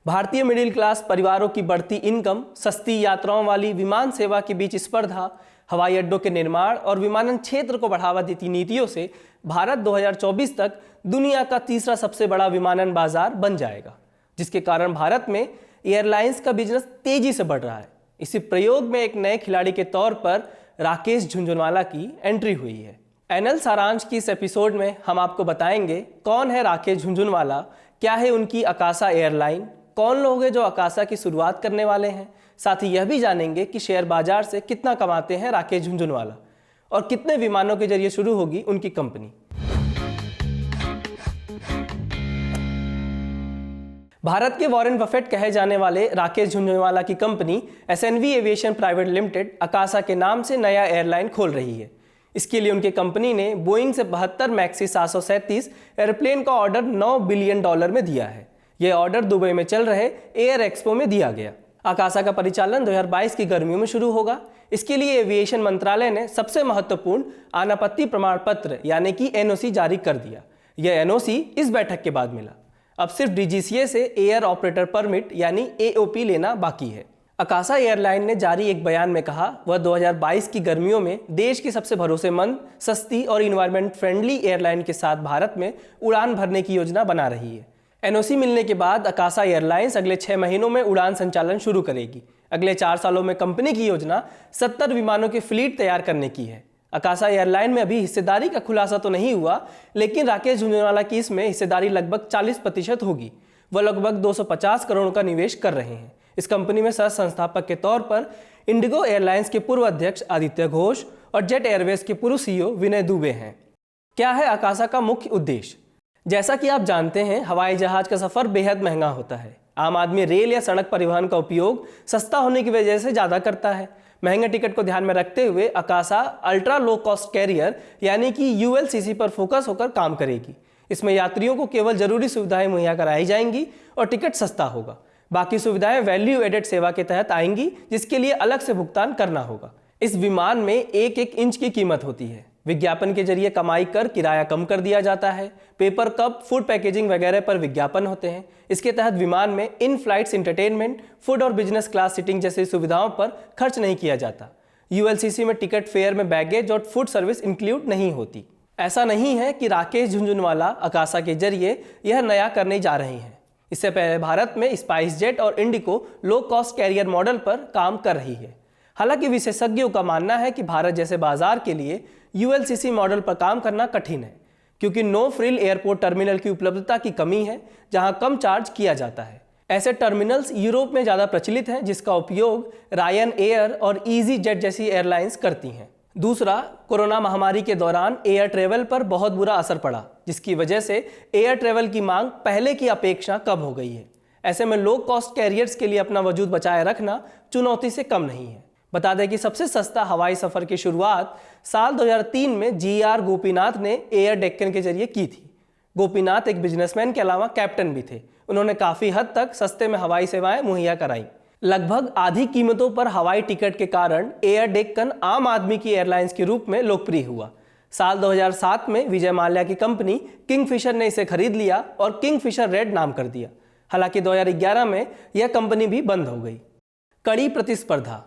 भारतीय middle class परिवारों की बढ़ती इनकम, सस्ती यात्राओं वाली विमान सेवा के बीच स्पर्धा, हवाई अड्डों के निर्माण और विमानन क्षेत्र को बढ़ावा देती नीतियों से भारत 2024 तक दुनिया का तीसरा सबसे बड़ा विमानन बाजार बन जाएगा, जिसके कारण भारत में एयरलाइंस का बिजनेस तेजी से बढ़ रहा है। इसी प्रयोग में एक नए खिलाड़ी के तौर पर राकेश झुनझुनवाला की एंट्री हुई है। एनएल सारांश की इस एपिसोड में हम आपको बताएंगे कौन है राकेश झुनझुनवाला, क्या है उनकी आकाशा एयरलाइन, कौन लोग हैं जो आकाशा की शुरुआत करने वाले हैं। साथ ही यह भी जानेंगे कि शेयर बाजार से कितना कमाते हैं राकेश झुनझुनवाला और कितने विमानों के जरिए शुरू होगी उनकी कंपनी। भारत के वॉरेन बफेट कहे जाने वाले राकेश झुनझुनवाला की company SNV aviation private limited आकाशा के नाम से नया एयरलाइन खोल रही है। इसके लिए उनकी कंपनी ने बोइंग से 72 मैक्सी 737 एयरप्लेन का ऑर्डर $9 बिलियन में दिया है। यह ऑर्डर दुबई में चल रहे एयर एक्सपो में दिया गया। आकाशा का परिचालन 2022 की गर्मियों में शुरू होगा। इसके लिए एविएशन मंत्रालय ने सबसे महत्वपूर्ण अनापत्ति प्रमाण पत्र यानी कि एनओसी जारी कर दिया। यह एनओसी इस बैठक के बाद मिला। अब सिर्फ डीजीसीए से एयर ऑपरेटर परमिट यानी एओपी लेना बाकी है। आकाशा एयरलाइन ने जारी एक बयान में कहा वह 2022 की गर्मियों में देश की सबसे भरोसेमंद, सस्ती और इन्वायरमेंट फ्रेंडली एयरलाइन के साथ भारत में उड़ान भरने की योजना बना रही है। एनओसी मिलने के बाद आकाशा एयरलाइंस अगले 6 महीनों में उड़ान संचालन शुरू करेगी। अगले 4 सालों में कंपनी की योजना 70 विमानों की फ्लीट तैयार करने की है। आकाशा एयरलाइन में अभी हिस्सेदारी का खुलासा तो नहीं हुआ, लेकिन राकेश झुनझुनवाला की इसमें हिस्सेदारी लगभग 40% होगी। वह लगभग 250 करोड़ का निवेश कर रहे हैं। इस कंपनी में सह संस्थापक के तौर पर इंडिगो एयरलाइंस के पूर्व अध्यक्ष आदित्य घोष और जेट एयरवेज के पूर्व सीईओ विनय दुबे हैं। क्या है आकाशा का मुख्य उद्देश्य? जैसा कि आप जानते हैं, हवाई जहाज का सफर बेहद महंगा होता है। आम आदमी रेल या सड़क परिवहन का उपयोग सस्ता होने की वजह से ज़्यादा करता है। महंगे टिकट को ध्यान में रखते हुए आकाशा अल्ट्रा लो कॉस्ट कैरियर यानी कि यूएलसीसी पर फोकस होकर काम करेगी। इसमें यात्रियों को केवल जरूरी सुविधाएं मुहैया कराई जाएंगी और टिकट सस्ता होगा। बाकी सुविधाएं वैल्यू एडेड सेवा के तहत आएंगी, जिसके लिए अलग से भुगतान करना होगा। इस विमान में एक इंच की कीमत होती है। विज्ञापन के जरिए कमाई कर किराया कम कर दिया जाता है। पेपर कप, फूड पैकेजिंग वगैरह पर विज्ञापन होते हैं। इसके तहत विमान में इन फ्लाइट्स एंटरटेनमेंट, फूड और बिजनेस क्लास सीटिंग जैसी सुविधाओं पर खर्च नहीं किया जाता। यूएलसीसी में टिकट फेयर में बैगेज और फूड सर्विस इंक्लूड नहीं होती। ऐसा नहीं है कि राकेश झुनझुनवाला आकाशा के जरिए यह नया करने जा रहे हैं। इससे पहले भारत में स्पाइस जेट और इंडिको लो कॉस्ट कैरियर मॉडल पर काम कर रही है। हालांकि विशेषज्ञों का मानना है कि भारत जैसे बाजार के लिए यूएलसीसी मॉडल पर काम करना कठिन है, क्योंकि नो फ्रिल एयरपोर्ट टर्मिनल की उपलब्धता की कमी है जहां कम चार्ज किया जाता है। ऐसे टर्मिनल्स यूरोप में ज़्यादा प्रचलित हैं, जिसका उपयोग रायन एयर और ईजी जेट जैसी एयरलाइंस करती हैं। दूसरा, कोरोना महामारी के दौरान एयर ट्रेवल पर बहुत बुरा असर पड़ा, जिसकी वजह से एयर ट्रेवल की मांग पहले की अपेक्षा कम हो गई है। ऐसे में लो कॉस्ट कैरियर्स के लिए अपना वजूद बचाए रखना चुनौती से कम नहीं है। बता दें कि सबसे सस्ता हवाई सफर की शुरुआत साल 2003 में जीआर गोपीनाथ ने एयर डेक्कन के जरिए की थी। गोपीनाथ एक बिजनेसमैन के अलावा कैप्टन भी थे। उन्होंने काफ़ी हद तक सस्ते में हवाई सेवाएं मुहैया कराई। लगभग आधी कीमतों पर हवाई टिकट के कारण एयर डेक्कन आम आदमी की एयरलाइंस के रूप में लोकप्रिय हुआ। साल 2007 में विजय माल्या की कंपनी किंगफिशर ने इसे खरीद लिया और किंगफिशर रेड नाम कर दिया। हालांकि 2011 में यह कंपनी भी बंद हो गई। कड़ी प्रतिस्पर्धा।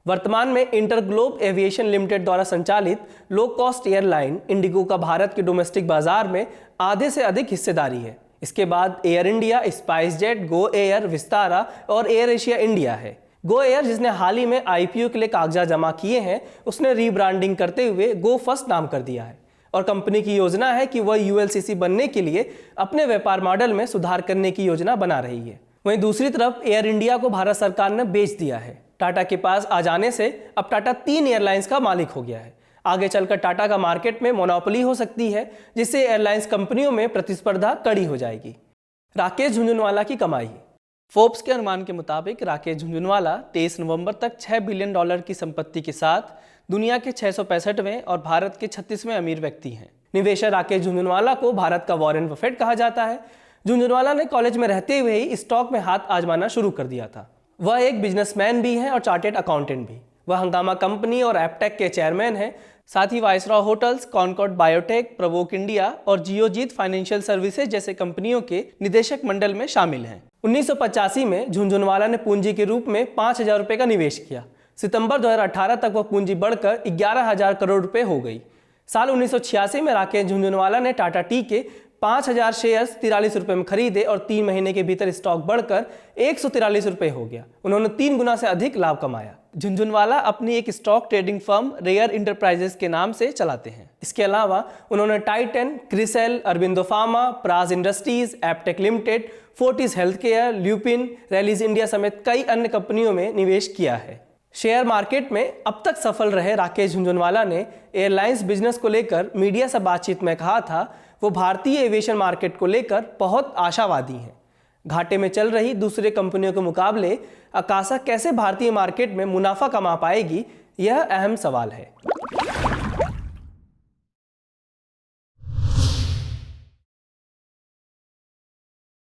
वर्तमान में इंटरग्लोब एविएशन लिमिटेड द्वारा संचालित लो कॉस्ट एयरलाइन इंडिगो का भारत के डोमेस्टिक बाजार में आधे से अधिक हिस्सेदारी है। इसके बाद air India, spice jet, Go Air, Vistara और एयर एशिया इंडिया है। गो एयर, जिसने हाल ही में आईपीओ के लिए कागजात जमा किए हैं, उसने रीब्रांडिंग करते हुए गो फर्स्ट नाम कर दिया है और कंपनी की योजना है कि वह यूएलसीसी बनने के लिए अपने व्यापार मॉडल में सुधार करने की योजना बना रही है। वहीं दूसरी तरफ एयर इंडिया को भारत सरकार ने बेच दिया है। टाटा के पास आ जाने से अब टाटा 3 एयरलाइंस का मालिक हो गया है। आगे चलकर टाटा का मार्केट में मोनोपोली हो सकती है, जिससे एयरलाइंस कंपनियों में प्रतिस्पर्धा कड़ी हो जाएगी। राकेश झुनझुनवाला की कमाई। फोर्ब्स के अनुमान के मुताबिक राकेश झुनझुनवाला 23 नवंबर तक $6 बिलियन की संपत्ति के साथ दुनिया के 665वें और भारत के 36वें अमीर व्यक्ति हैं। निवेशक राकेश झुनझुनवाला को भारत का वॉरेन बफेट कहा जाता है। झुनझुनवाला ने कॉलेज में रहते हुए ही स्टॉक में हाथ आजमाना शुरू कर दिया था। वह एक बिजनेसमैन भी हैं और चार्टेड अकाउंटेंट भी। वह हंगामा कंपनी और एपटेक के चेयरमैन हैं। साथ ही Viceroy hotels, Concord Biotech, Provogue India और जियोजीत फाइनेंशियल सर्विसेज जैसे कंपनियों के निदेशक मंडल में शामिल हैं। 1985 में झुनझुनवाला ने पूंजी के रूप में 5,000 रुपये का निवेश किया। सितंबर 2018 तक वह पूंजी बढ़कर 11,000 करोड़ रुपए हो गई। साल 1986 में राकेश झुनझुनवाला ने टाटा टी के 5,000 शेयर्स 43 रुपये में खरीदे और 3 महीने के भीतर स्टॉक बढ़कर 143 रुपये हो गया। उन्होंने 3 गुना से अधिक लाभ कमाया। झुनझुनवाला अपनी एक stock trading firm Rare Enterprises के नाम से चलाते हैं। इसके अलावा उन्होंने Titan, Crisil, Aurobindo pharma, Praj industries, Aptech limited, Fortis healthcare, Lupin, Rallis India समेत कई अन्य कंपनियों में निवेश किया है। शेयर मार्केट में अब तक सफल रहे राकेश झुनझुनवाला ने एयरलाइंस बिजनेस को लेकर मीडिया से बातचीत में कहा था वो भारतीय एविएशन मार्केट को लेकर बहुत आशावादी हैं। घाटे में चल रही दूसरे कंपनियों के मुकाबले अकासा कैसे भारतीय मार्केट में मुनाफा कमा पाएगी, यह अहम सवाल है।